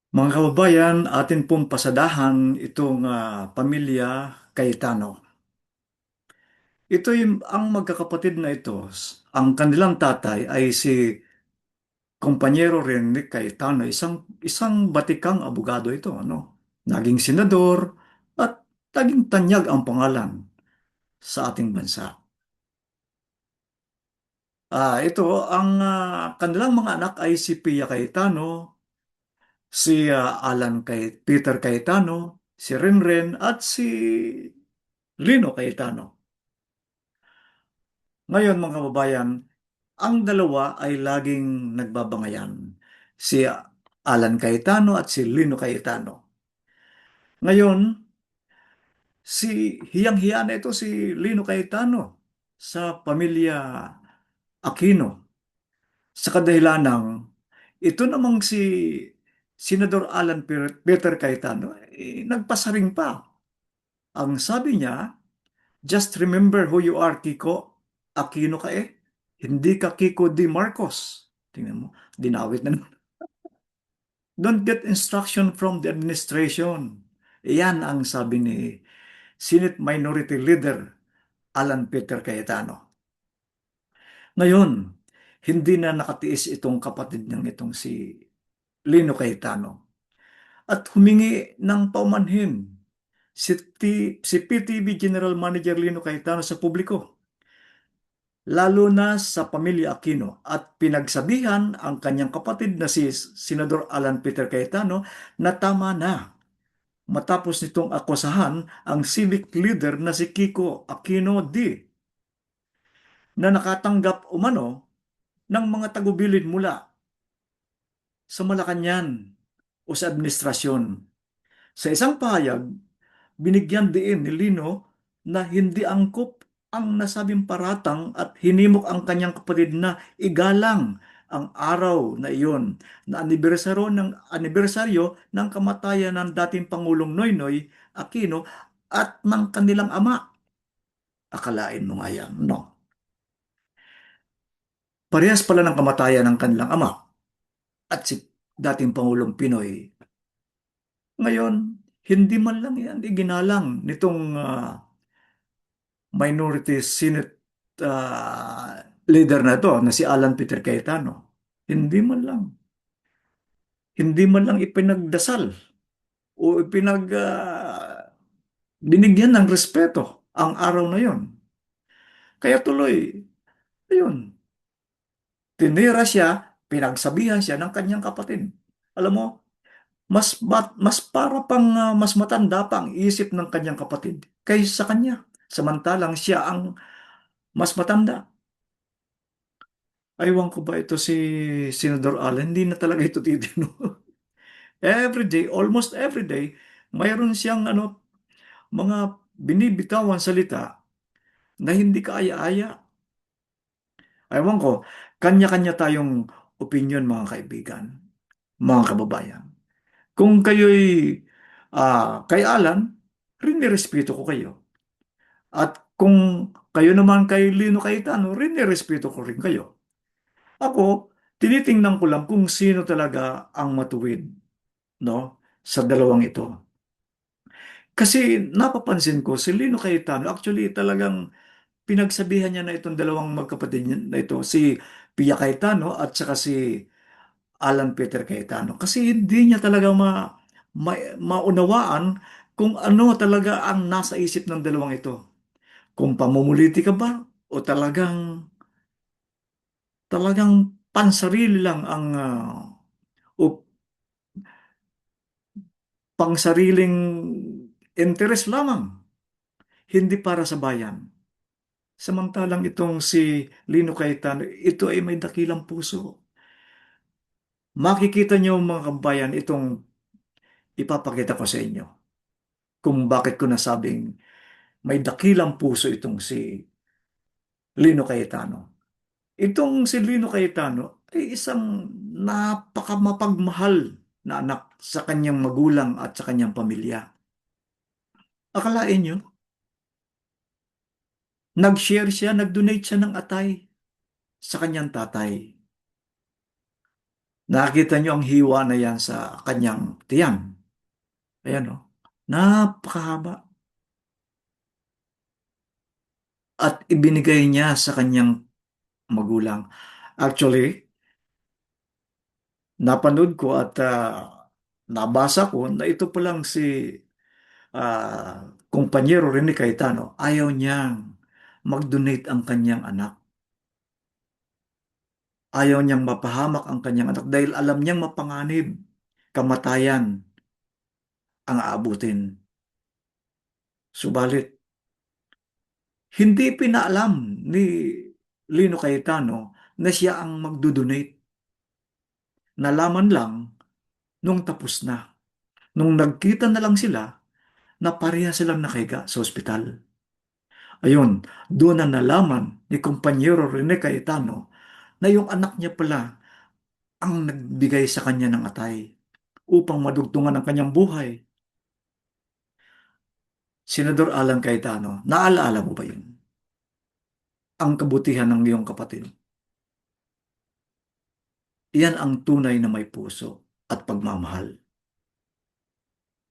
Mga kababayan, atin pong pasadahan itong pamilya Cayetano. Ito yung ang magkakapatid na ito. Ang kanilang tatay ay si Kompanyero Rene Cayetano, isang batikang abogado ito, ano? Naging senador at naging tanyag ang pangalan sa ating bansa. Ito, ang kanilang mga anak ay si Pia Cayetano, si Peter Cayetano, si Renren at si Lino Cayetano. Ngayon mga kababayan, ang dalawa ay laging nagbabangayan. Si Alan Cayetano at si Lino Cayetano. Ngayon, hiyang-hiya na ito si Lino Cayetano sa pamilya Aquino. Sa kadahilan ng ito namang si Senador Peter Cayetano, nagpasaring pa. Ang sabi niya, just remember who you are, Kiko. Aquino ka eh. Hindi ka Kiko D. Marcos. Tingnan mo, dinawit na. Don't get instruction from the administration. Iyan ang sabi ni Senate Minority Leader Alan Peter Cayetano. Ngayon, hindi na nakatiis itong kapatid niyang itong si Lino Cayetano at humingi ng paumanhin si PTV General Manager Lino Cayetano sa publiko, lalo na sa pamilya Aquino, at pinagsabihan ang kanyang kapatid na si Senador Alan Peter Cayetano na tama na matapos nitong akusahan ang civic leader na si Kiko Aquino D na nakatanggap umano ng mga tagubilin mula sa Malacanang o sa administrasyon. Sa isang pahayag, binigyan diin ni Lino na hindi angkop ang nasabing paratang at hinimok ang kanyang kapatid na igalang ang araw na iyon na anibersaryo ng kamatayan ng dating Pangulong Noynoy Aquino at ng kanilang ama. Akalain mo nga yan, no? Parehas pala ng kamatayan ng kanilang ama at si dating Pangulong Pinoy. Ngayon, hindi man lang yan iginalang nitong minority Senate leader na to na si Alan Peter Cayetano. Hindi man lang. Hindi man lang ipinagdasal o binigyan ng respeto ang araw na yon. Kaya tuloy, ayun, tinira siya, pinagsabihan siya ng kanyang kapatid. Alam mo, mas para pang mas matanda pa ang isip ng kanyang kapatid kaysa sa kanya. Samantalang siya ang mas matanda. Aywan ko ba ito si Senador Allen? Hindi na talaga ito titino. Every day, almost every day, mayroon siyang mga binibitawan salita na hindi kaaya-aya. Aywan ko, kanya-kanya tayong opinion mga kaibigan, mga kababayan. Kung kayo'y kay Alan, rinirespeto ko kayo. At kung kayo naman kay Lino Cayetano, rinirespeto ko rin kayo. Ako, tinitingnan ko lang kung sino talaga ang matuwid, no, sa dalawang ito. Kasi napapansin ko, si Lino Cayetano, actually talagang pinagsabihan niya na itong dalawang magkapatid na ito, si Pia Cayetano at saka si Alan Peter Cayetano. Kasi hindi niya talaga maunawaan kung ano talaga ang nasa isip ng dalawang ito. Kung pamumuliti ka ba o talagang pansarili lang ang o pangsariling interes lamang, hindi para sa bayan. Samantalang itong si Lino Cayetano, ito ay may dakilang puso. Makikita niyo mga kabayan itong ipapakita ko sa inyo kung bakit ko nasabing may dakilang puso itong si Lino Cayetano. Itong si Lino Cayetano ay isang napakamapagmahal na anak sa kanyang magulang at sa kanyang pamilya. Akalain nyo, nag-share siya, nag-donate siya ng atay sa kanyang tatay. Nakita niyo ang hiwa na yan sa kanyang tiyan. Ayan o. Napakahaba. At ibinigay niya sa kanyang magulang. Actually, napanood ko at nabasa ko na ito pa lang si kumpanyero Rene Cayetano. Ayaw niyang mag-donate ang kanyang anak. Ayaw niyang mapahamak ang kanyang anak dahil alam niyang mapanganib, kamatayan ang aabutin. Subalit, hindi pinaalam ni Lino Cayetano na siya ang magdodonate. Nalaman lang nung tapos na. Nung nagkita na lang sila, na pareha silang nakahiga sa ospital. Ayun, doon na nalaman ni kumpanyero Rene Cayetano na yung anak niya pala ang nagbigay sa kanya ng atay upang madugtungan ang kanyang buhay. Senador Alan Cayetano, naalaala mo ba yun? Ang kabutihan ng iyong kapatid. Iyan ang tunay na may puso at pagmamahal.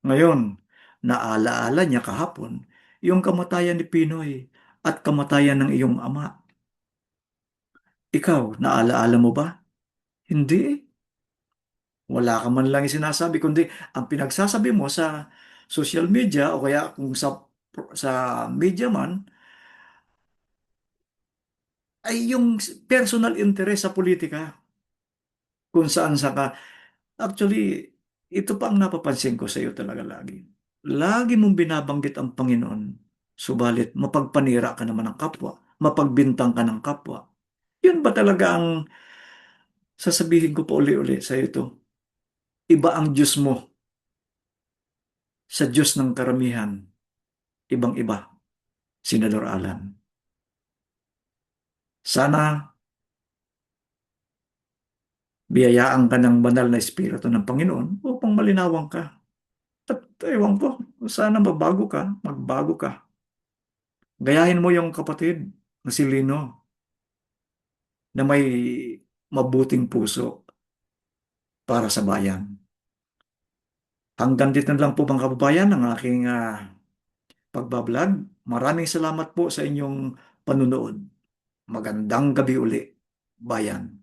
Ngayon, naalaala niya kahapon yung kamatayan ni Pinoy at kamatayan ng iyong ama. Ikaw, naalaala mo ba? Hindi. Wala ka man lang sinasabi, kundi ang pinagsasabi mo sa social media o kaya kung sa media man ay yung personal interest sa politika kung saan sa ka. Actually, ito pa ang napapansin ko sa iyo talaga lagi. Lagi mong binabanggit ang Panginoon, subalit mapagpanira ka naman ng kapwa, mapagbintang ka ng kapwa. Yun ba talaga ang sasabihin ko pa uli-uli sa iyo ito? Iba ang Diyos mo sa Diyos ng karamihan. Ibang-iba, Senador Alan. Sana biyayaan ka ng banal na Espiritu ng Panginoon upang malinawan ka. At ewan ko, sana magbago ka. Gayahin mo yung kapatid na si Lino na may mabuting puso para sa bayan. Hanggang dito na lang po mga kababayan ang aking pagbablog. Maraming salamat po sa inyong panunood. Magandang gabi uli, bayan.